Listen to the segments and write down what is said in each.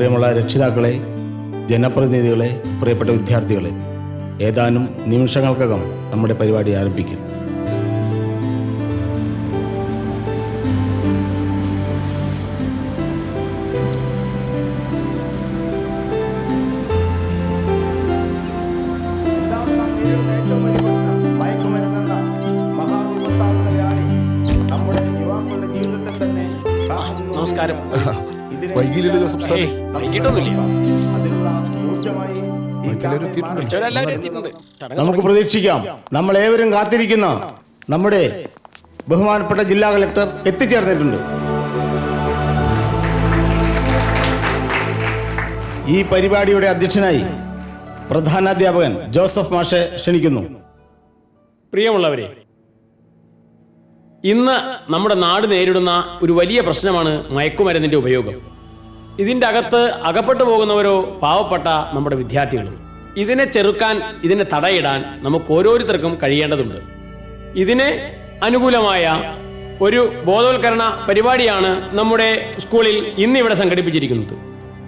പ്രിയമുള്ള രക്ഷിതാക്കളെ, ജനപ്രതിനിധികളെ, പ്രിയപ്പെട്ട വിദ്യാർത്ഥികളെ, ഏതാനും നിമിഷങ്ങൾക്കകം നമ്മുടെ പരിപാടി ആരംഭിക്കും. നമസ്കാരം. നമുക്ക് പ്രതീക്ഷിക്കാം, നമ്മളേവരും കാത്തിരിക്കുന്ന നമ്മുടെ ബഹുമാനപ്പെട്ട ജില്ലാ കളക്ടർ എത്തിച്ചേർന്നിട്ടുണ്ട്. ഈ പരിപാടിയുടെ അധ്യക്ഷനായി പ്രധാനാധ്യാപകൻ ജോസഫ് മാഷെ ക്ഷണിക്കുന്നു. പ്രിയമുള്ളവരെ, ഇന്ന് നമ്മുടെ നാട് നേരിടുന്ന ഒരു വലിയ പ്രശ്നമാണ് മയക്കുമരുന്നിൻ്റെ ഉപയോഗം. ഇതിൻ്റെ അകത്ത് അകപ്പെട്ടു പോകുന്നവരോ പാവപ്പെട്ട നമ്മുടെ വിദ്യാർത്ഥികളും. ഇതിനെ ചെറുക്കാൻ, ഇതിനെ തടയിടാൻ നമുക്ക് ഓരോരുത്തർക്കും കഴിയേണ്ടതുണ്ട്. ഇതിന് അനുകൂലമായ ഒരു ബോധവൽക്കരണ പരിപാടിയാണ് നമ്മുടെ സ്കൂളിൽ ഇന്നിവിടെ സംഘടിപ്പിച്ചിരിക്കുന്നത്.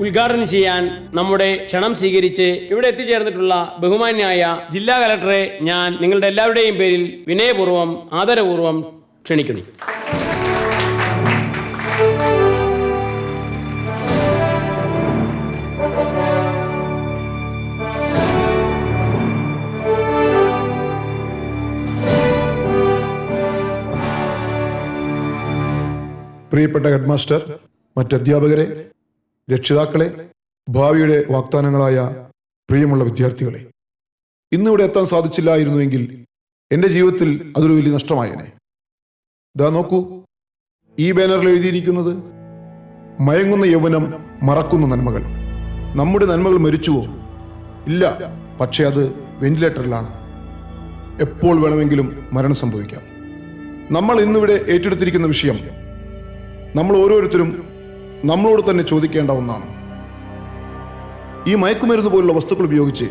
ഉദ്ഘാടനം ചെയ്യാൻ നമ്മുടെ ക്ഷണം സ്വീകരിച്ച് ഇവിടെ എത്തിച്ചേർന്നിട്ടുള്ള ബഹുമാന്യായ ജില്ലാ കലക്ടറെ ഞാൻ നിങ്ങളുടെ എല്ലാവരുടെയും പേരിൽ വിനയപൂർവ്വം ആദരപൂർവ്വം ക്ഷണിക്കുന്നു. പ്രിയപ്പെട്ട ഹെഡ്മാസ്റ്റർ, മറ്റധ്യാപകരെ, രക്ഷിതാക്കളെ, ഭാവിയുടെ വാഗ്ദാനങ്ങളായ പ്രിയമുള്ള വിദ്യാർത്ഥികളെ, ഇന്നിവിടെ എത്താൻ സാധിച്ചില്ലായിരുന്നുവെങ്കിൽ എൻ്റെ ജീവിതത്തിൽ അതൊരു വലിയ നഷ്ടമായേനെ. ഇതാ നോക്കൂ, ഈ ബാനറിൽ എഴുതിയിരിക്കുന്നത് മയങ്ങുന്ന യൗവനം മറക്കുന്ന നന്മകൾ. നമ്മുടെ നന്മകൾ മരിച്ചുവോ? ഇല്ല, പക്ഷേ അത് വെന്റിലേറ്ററിലാണ്. എപ്പോൾ വേണമെങ്കിലും മരണം സംഭവിക്കാം. നമ്മൾ ഇന്നിവിടെ ഏറ്റെടുത്തിരിക്കുന്ന വിഷയം നമ്മൾ ഓരോരുത്തരും നമ്മളോട് തന്നെ ചോദിക്കേണ്ട ഒന്നാണ്. ഈ മയക്കുമരുന്ന് പോലുള്ള വസ്തുക്കൾ ഉപയോഗിച്ച്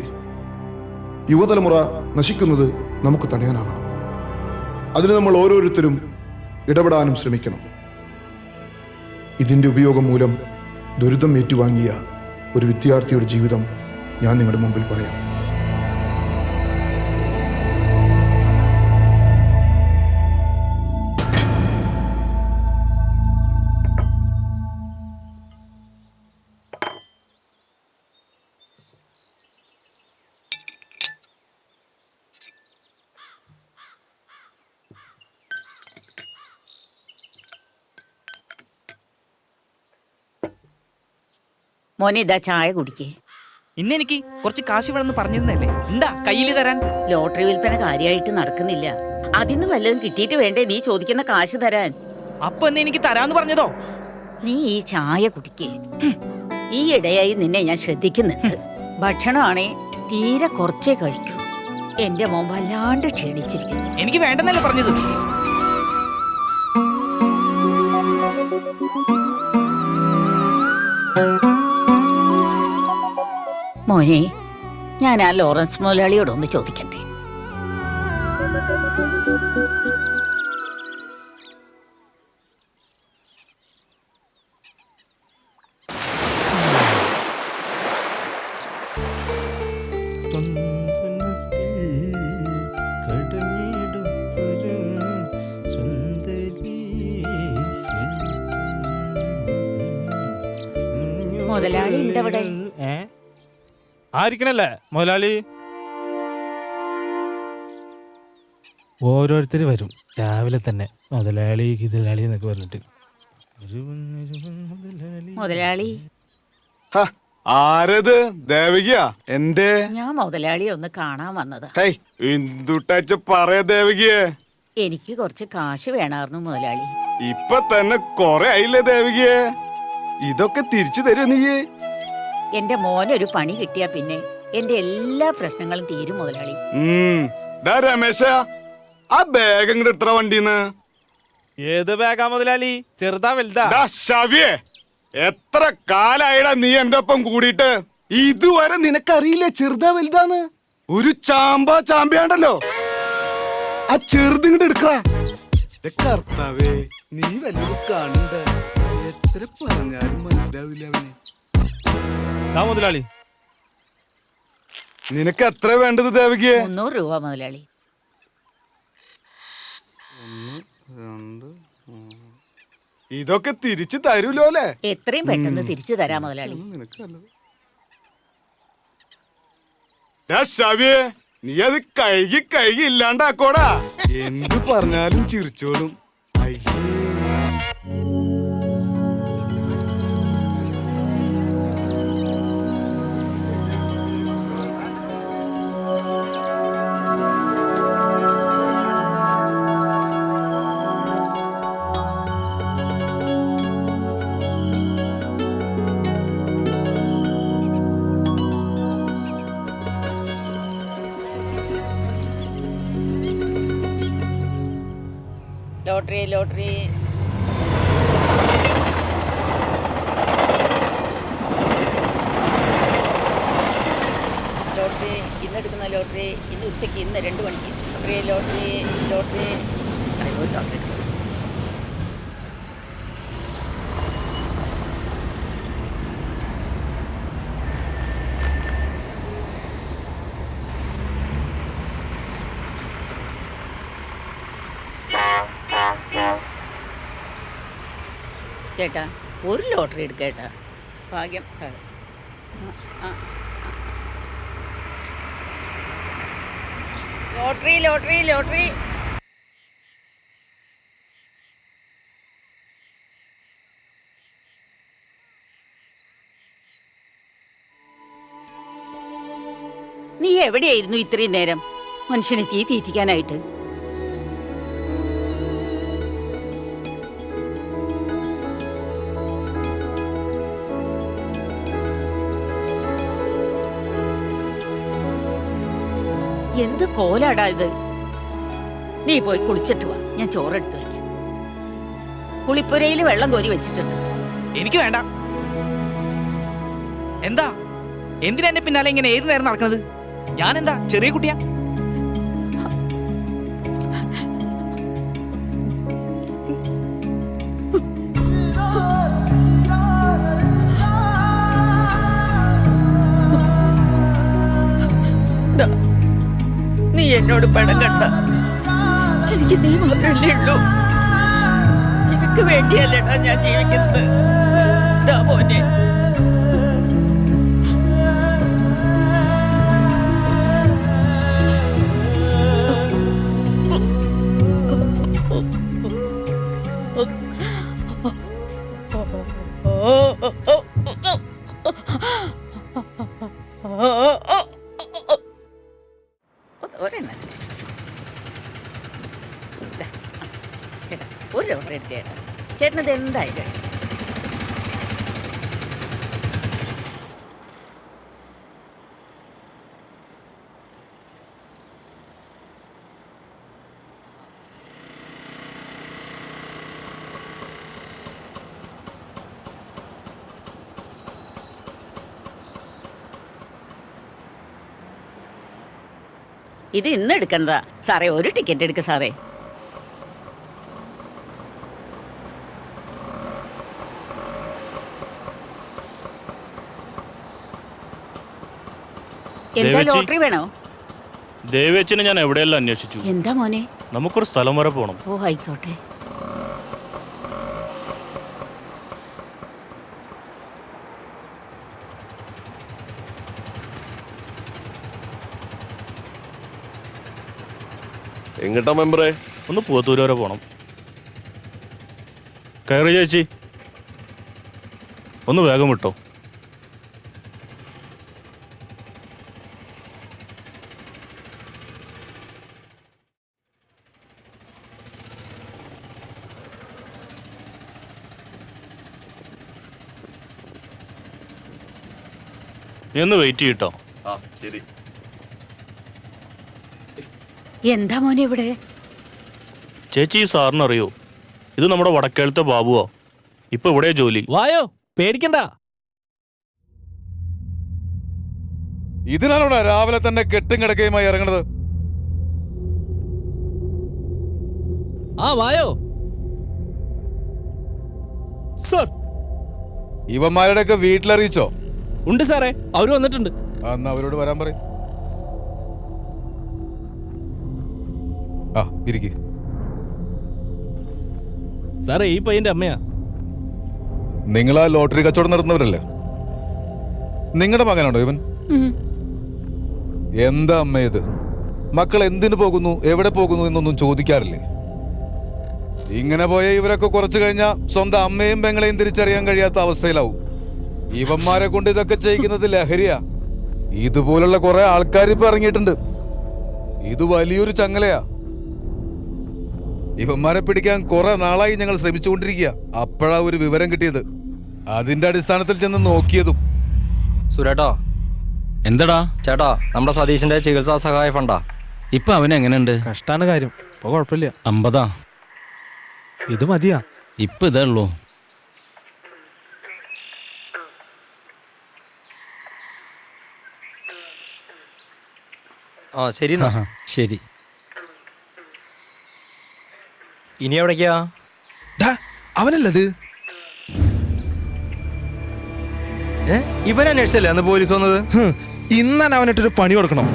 യുവതലമുറ നശിക്കുന്നത് നമുക്ക് തടയാനാകണം. അതിന് നമ്മൾ ഓരോരുത്തരും ഇടപെടാനും ശ്രമിക്കണം. ഇതിൻ്റെ ഉപയോഗം മൂലം ദുരിതം ഏറ്റുവാങ്ങിയ ഒരു വിദ്യാർത്ഥിയുടെ ജീവിതം ഞാൻ നിങ്ങളുടെ മുമ്പിൽ പറയാം. മോനെ, ഇതാ ചായ കുടിക്കേ. ഇന്ന് എനിക്ക് കുറച്ച് കാശ് വേണമെന്ന് പറഞ്ഞിരുന്നല്ലേ, എന്താ കയ്യിൽ തരാൻ? ലോട്ടറി വിൽപ്പന കാര്യമായിട്ട് നടക്കുന്നില്ല. അതിന്ന് വല്ലതും കിട്ടിയിട്ട് വേണ്ടേ നീ ചോദിക്കുന്ന കാശ് തരാൻ? അപ്പൊ എന്നെ എനിക്ക് തരാന്ന് പറഞ്ഞതോ? നീ ഈ ചായ കുടിക്കേ. ഈ ഇടയായി നിന്നെ ഞാൻ ശ്രദ്ധിക്കുന്നുണ്ട്. ഭക്ഷണമാണേ തീരെ കുറച്ചേ കഴിക്കൂ. എന്റെ മോൻ വല്ലാണ്ട് ക്ഷീണിച്ചിരിക്കുന്നു. എനിക്ക് വേണ്ടെന്നല്ലേ പറഞ്ഞത്? മോനെ, ഞാൻ ആ ലോറൻസ് മുതലാളിയോടൊന്ന് ചോദിക്കട്ടെ. മുതലാളി ഉണ്ടവിടെ? ആയിരിക്കണല്ലേ മുതലാളി? ഓരോരുത്തർ വരും രാവിലെ തന്നെ, മുതലാളി കിതലാളി എന്നൊക്കെ പറഞ്ഞിട്ട്. മുതലാളി ആരത്? ദേവകിയാ? എന്തേ? ഞാൻ മുതലാളിയെ ഒന്ന് കാണാൻ വന്നതാ. എന്തുട്ടാച്ച പറയാ ദേവകിയെ? എനിക്ക് കുറച്ച് കാശ് വേണമായിരുന്നു മുതലാളി. ഇപ്പൊ തന്നെ കൊറേ ആയില്ലേ ദേവകിയെ? ഇതൊക്കെ തിരിച്ചു തരൂ നീ? എന്റെ മോനൊരു പണി കിട്ടിയാ പിന്നെ എന്റെ എല്ലാ പ്രശ്നങ്ങളും തീരും മുതലാളി. രമേശ, ആ ബാഗ് എങ്ങോട്ട് ഇത്ര വണ്ടിന്ന്? ഏത് ബാഗാ മുതലാളി? ചെറുതാ വലുതാ? ഷവിയെ, എത്ര കാലായിടാ നീ എന്റെ ഒപ്പം കൂടിയിട്ട്? ഇതുവരെ നിനക്കറിയില്ലേ ചെറുതാ വലുതാന്ന്? ഒരു ചാമ്പ്യാണ്ടല്ലോ, ആ ചെറുതിങ്ങോട്ട് എടുക്ക. കർത്താവേ, നീ വല്ലതും കാണണ്ട. എത്ര പറഞ്ഞാലും മനസ്സിലാവില്ല അവന്. ദാ മുതലാളി. നിനക്ക് എത്ര വേണ്ടത് ദേവകിയെ? 300 രൂപ മുതലാളി. ഇതൊക്കെ തിരിച്ചു തരൂലോ അല്ലേ? എത്രയും പെട്ടെന്ന് തിരിച്ചു തരാം മുതലാളി. ശവിയെ, നീ അത് കഴുകി ഇല്ലാണ്ടാക്കോടാ. എന്ത് പറഞ്ഞാലും ചിരിച്ചോളും. അയ്യേ. Lottery lottery. ലോട്ടറി ഇന്നെടുക്കുന്ന ലോട്ടറി ഇന്ന് ഉച്ചയ്ക്ക്, ഇന്ന് 2 മണിക്ക്. Lottery lottery lottery. ഒരു ലോട്ടറി എടുത്തു. ചേട്ടാ ഒരു ലോട്ടറി എടുക്കേട്ടാ. ഭാഗ്യം സാർ. Lottery lottery lottery. നീ എവിടെയായിരുന്നു ഇത്രയും നേരം മനുഷ്യനെ തീ തീറ്റിക്കാനായിട്ട്? എന്ത് കോലാടാ ഇത്? നീ പോയി കുളിച്ചിട്ട് വാ, ഞാൻ ചോറെടുത്ത് വയ്ക്കാം. കുളിപ്പുരയിൽ വെള്ളം കോരി വെച്ചിട്ടുണ്ട്. എനിക്ക് വേണ്ട. എന്താ എന്തിനാ എന്റെ പിന്നാലെ ഇങ്ങനെ ഏത് നേരം നടക്കുന്നത്? ഞാൻ എന്താ ചെറിയ കുട്ടിയാ? നീ എന്നോട് പണം കണ്ട. എനിക്ക് നീ മാത്രമല്ലേ ഉള്ളൂ. നിനക്ക് വേണ്ടിയല്ലേടാ ഞാൻ ജീവിക്കുന്നത്. മോനെ, ചേട്ടാ ഒരു ലോട്ടറി എടുത്തേട്ടാ. ചേട്ടനത് എന്തായാലും ഇത് ഇന്ന് എടുക്കണതാ സാറേ. ഒരു ടിക്കറ്റ് എടുക്ക സാറേ. എന്താ ലോട്ടറി വേണോ? ദേവേച്ചിനെ ഞാൻ എവിടെയെല്ലാം അന്വേഷിച്ചു. എന്താ മോനെ? നമുക്കൊരു സ്ഥലം വരെ പോണം. ഓ ആയിക്കോട്ടെ. എങ്ങട്ടാ മെമ്പറേ? ഒന്ന് പൂവത്തൂര് വരെ പോണം. കയറി ചേച്ചി, ഒന്ന് വേഗം വിട്ടോ. നീ ഒന്ന് വെയിറ്റ് ചെയ്യട്ടോ. ആ ശരി. എന്താ മോനെ ഇവിടെ? ചേച്ചി, ഈ സാറിന് അറിയോ? ഇത് നമ്മുടെ വടക്കേളത്തെ ബാബുവാ. ഇപ്പൊ ഇവിടെ ജോലി. വായോ, പേടിക്കണ്ട. ഇതിനാണോടാ രാവിലെ തന്നെ കെട്ടും കിടക്കയുമായി ഇറങ്ങണത്? ആ വായോ സർ. ഇവന്മാരുടെയൊക്കെ വീട്ടിലറിയിച്ചോ? ഉണ്ട് സാറേ, അവര് വന്നിട്ടുണ്ട്. എന്നാ അവരോട് വരാൻ പറ. ആ ഇരിക്ക്. സാറേ, ഈ പയ്യന്റെ അമ്മയാ. നിങ്ങളാ ലോട്ടറി കച്ചവടം നടത്തുന്നവരല്ലേ? നിങ്ങളുടെ മകനാണോ ഇവൻ? എന്താ അമ്മ ഇത്? മക്കൾ എന്തിനു പോകുന്നു, എവിടെ പോകുന്നു എന്നൊന്നും ചോദിക്കാറില്ലേ? ഇങ്ങനെ പോയ ഇവരൊക്കെ കുറച്ചു കഴിഞ്ഞാൽ സ്വന്തം അമ്മയും പെങ്ങളെയും തിരിച്ചറിയാൻ കഴിയാത്ത അവസ്ഥയിലാവും. ഇവന്മാരെ കൊണ്ട് ഇതൊക്കെ ചെയ്യിക്കുന്നത് ലഹരിയാ. ഇതുപോലുള്ള കുറെ ആൾക്കാർ ഇപ്പൊ ഇറങ്ങിയിട്ടുണ്ട്. ഇത് വലിയൊരു ചങ്ങലയാ. ഇവന്മാരെ പിടിക്കാൻ കുറെ നാളായി ഞങ്ങൾ ശ്രമിച്ചുകൊണ്ടിരിക്കുക. അപ്പോഴാ ഒരു വിവരം കിട്ടിയത്. അതിന്റെ അടിസ്ഥാനത്തിൽ ചെന്ന് നോക്കിയതും. സുരേട്ടാ, എന്തടാ ചേട്ടാ, നമ്മുടെ സതീശിന്റെ ചികിത്സാ സഹായ ഫണ്ടാ. ഇപ്പൊ അവൻ എങ്ങനെയുണ്ട്? കഷ്ടാണ് കാര്യം. ഇപ്പൊ കുഴപ്പമില്ല. 50. ഇത് മതിയാ. ഇപ്പൊ ഇതേ ഉള്ളൂ. ആ ശരി. ശരി. ഇനി എവിടേക്കാ? അവനല്ലത്. ഇവൻ അന്വേഷിച്ചല്ലേ അന്ന് പോലീസ് വന്നത്? ഇന്നാണ് അവനിട്ടൊരു പണി കൊടുക്കണം.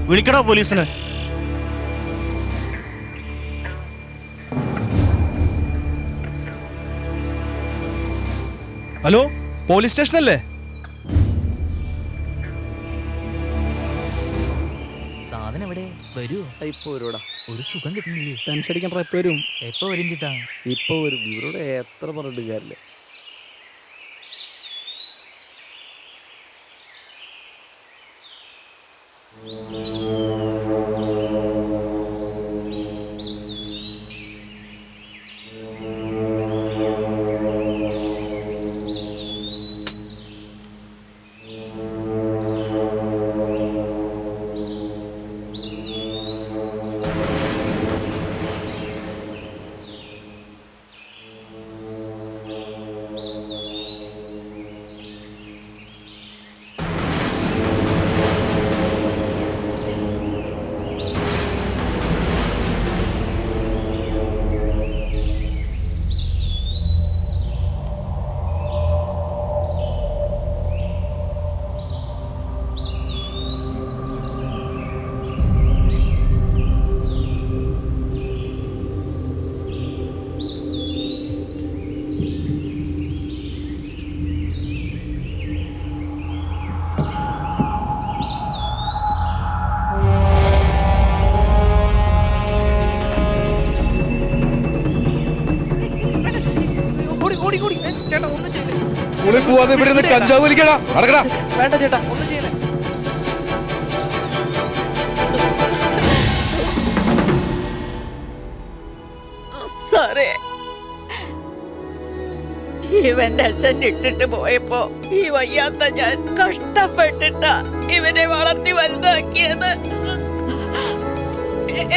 വിളിക്കടാ പോലീസിനെ. ഹലോ, പോലീസ് സ്റ്റേഷനല്ലേ? സാധനം എവിടെ വരുമോ? ഇപ്പൊ ഒരുടാ. ഒരു സുഖം കിട്ടുന്നില്ലേ? ടെൻഷൻ അടിക്കണ്ട. എപ്പോ വരും? എപ്പോ വരും ചിട്ടാ? ഇപ്പൊ വരും. ഇവരോട് എത്ര പറഞ്ഞിട്ട് കാര്യമില്ല. ചേട്ടാ ഒന്നും ചെയ്യില്ല. സ്കൂളിൽ പോവാതെ ഇവിടെ നിന്ന് കഞ്ചാവ് വലിക്കടാ. അടക്കടാ. വേണ്ട ചേട്ടാ, ഒന്നും ചെയ്യില്ല. സാറേ, ഇവന്റെ അച്ഛൻ ഇട്ടിട്ട് പോയപ്പോ ഈ വയ്യാത്ത ഞാൻ കഷ്ടപ്പെട്ടിട്ടാ ഇവനെ വളർത്തി വലുതാക്കിയത്.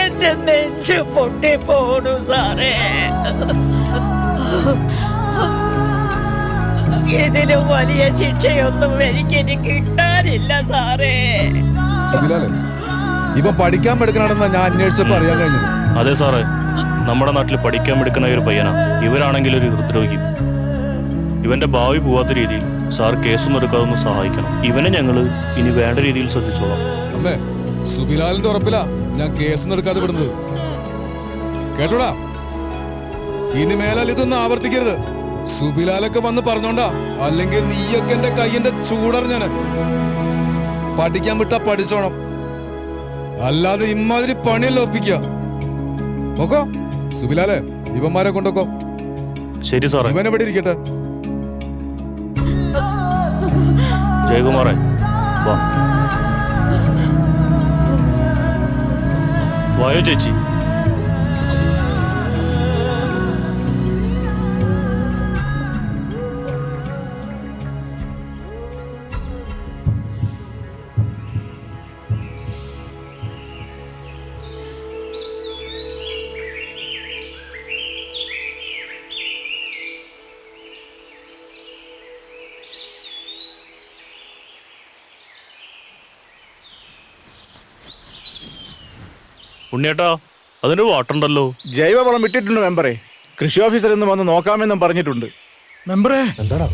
എന്റെ നെഞ്ച് പൊട്ടി പോണു സാറേ. ഇതിലും വലിയ ശിക്ഷയൊന്നും എനിക്കിനി കിട്ടാനില്ല സാറേ. ഇപ്പൊ പഠിക്കാൻ എടുക്കണമെന്നാ ഞാൻ അന്വേഷിച്ചപ്പോ അറിയാൻ കഴിഞ്ഞത്. അതെ സാറേ, നമ്മുടെ നാട്ടിൽ പഠിക്കാൻ എടുക്കുന്ന ഒരു പയ്യനാ. ഇവരാണെങ്കിൽ ഒരു ഹൃദ്രോഗി. ഇവന്റെ ഭാവി പോവാത്ത രീതിയിൽ സാർ കേസൊന്നും എടുക്കാതൊന്ന് സഹായിക്കണം. ഇവനെ ഞങ്ങള് ഇനി വേണ്ട രീതിയിൽ ശ്രദ്ധിച്ചോളാം. അമ്മേ, സുബിലാലിന്റെ ഉറപ്പിലാ ഞാൻ കേസൊന്നും എടുക്കാതെ വിടുന്നത്. കേട്ടോടാ, ഇനി മേലാൽ ഇതൊന്നും ആവർത്തിക്കരുത്. സുബിലാലൊക്കെ വന്ന് പറഞ്ഞോണ്ടാ, അല്ലെങ്കിൽ നീയൊക്കെ എന്റെ കയ്യന്റെ ചൂടറിഞ്ഞാണ്. പഠിക്കാൻ വിട്ടാ പഠിച്ചോണം, അല്ലാതെ ഇമാതിരി പണിയല്ല ഒപ്പിക്ക. നോക്കോ സുബിലാലെ, ഇവന്മാരെ കൊണ്ടോക്കോ. ശരി സാറേ. ഇവൻ എവിടെ ഇരിക്കട്ടെ. ജയകുമാറേ, വാ. വായോ ചേച്ചി. ഉണ്ണിയേട്ടാ, അതിന് വാട്ടുണ്ടല്ലോ. ജൈവവളം ഇട്ടിട്ടുണ്ട് മെമ്പറെ. കൃഷി ഓഫീസർ ഇന്ന് വന്ന് നോക്കാമെന്നും പറഞ്ഞിട്ടുണ്ട്. മെമ്പറേ, എന്താടാ?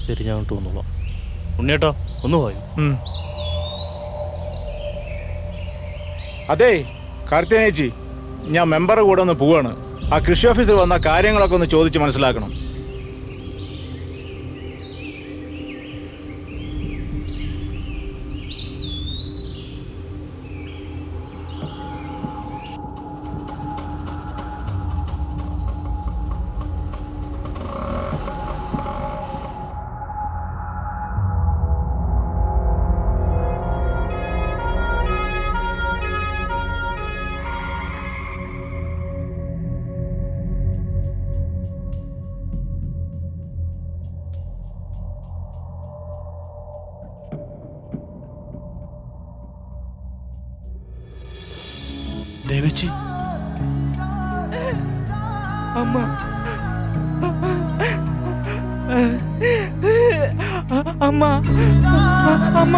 ശരി, ഞാൻ ഇട്ട് വന്നോളാം. ഉണ്ണിയേട്ടാ ഒന്ന് പോയോ? അതെ കാർത്തികനേച്ചി, ഞാൻ മെമ്പറുടെ കൂടെ ഒന്ന് പോവാണ്. ആ കൃഷി ഓഫീസിൽ വന്ന കാര്യങ്ങളൊക്കെ ഒന്ന് ചോദിച്ച് മനസ്സിലാക്കണം. ദേവേച്ചി, അമ്മ അമ്മ അമ്മ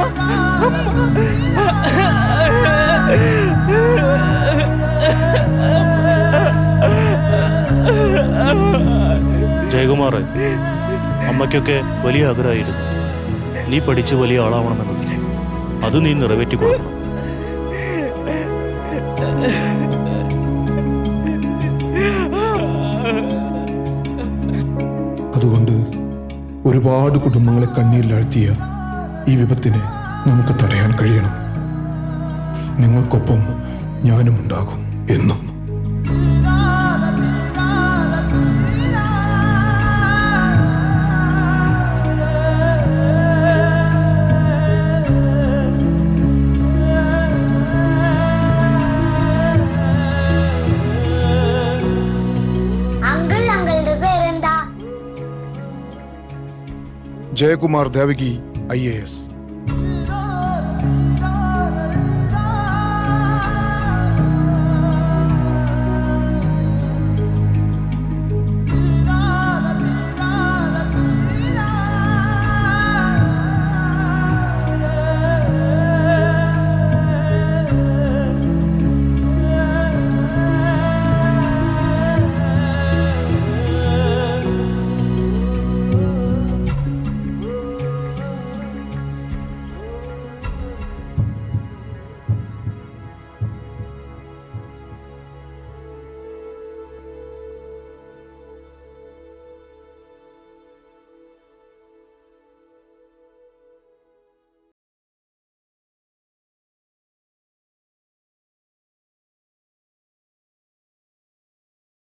ജയകുമാറെ, അമ്മയ്ക്കൊക്കെ വലിയ ആഗ്രഹമായിരുന്നു നീ പഠിച്ച് വലിയ ആളാവണമെന്നത്. അത് നീ നിറവേറ്റി കൊടുക്കണം. അതുകൊണ്ട് ഒരുപാട് കുടുംബങ്ങളെ കണ്ണീരിലാഴ്ത്തിയ ഈ വിപത്തിനെ നമുക്ക് തടയാൻ കഴിയണം. നിങ്ങൾക്കൊപ്പം ഞാനും ഉണ്ടാകും എന്നും. ജയകുമാർ ദേവകി, IAS.